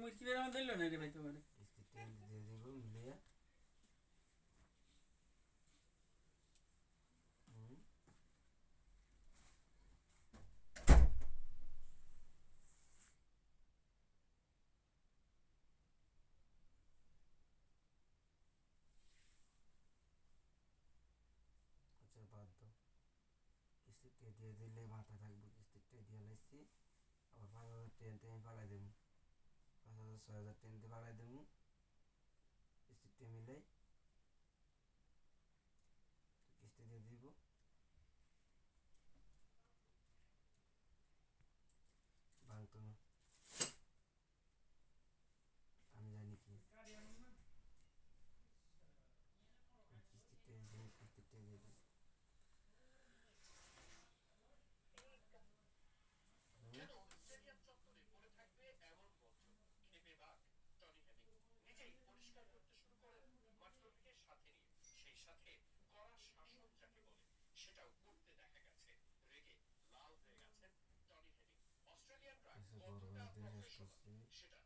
মুশকিল আমার দিল না রে ভাই তোমার কিস্তি টেন দিয়ে দিব মিলিয়ে আচ্ছা বাদ দাও কিস্তিটা দিয়ে দিলে মাথা থাকবো কিস্তিটা দিয়ে লাইছি আবার 5,000 টেনতে আমি পালাই দেবো 5,000 6,000 টেনতে পালাই দেবো কিস্তিটা মিলাই কিস্তি দিয়ে দিব ভাঙতো না আমি জানি কি কিস্তিটা দিয়ে দিব বড় দেশ আসতেছে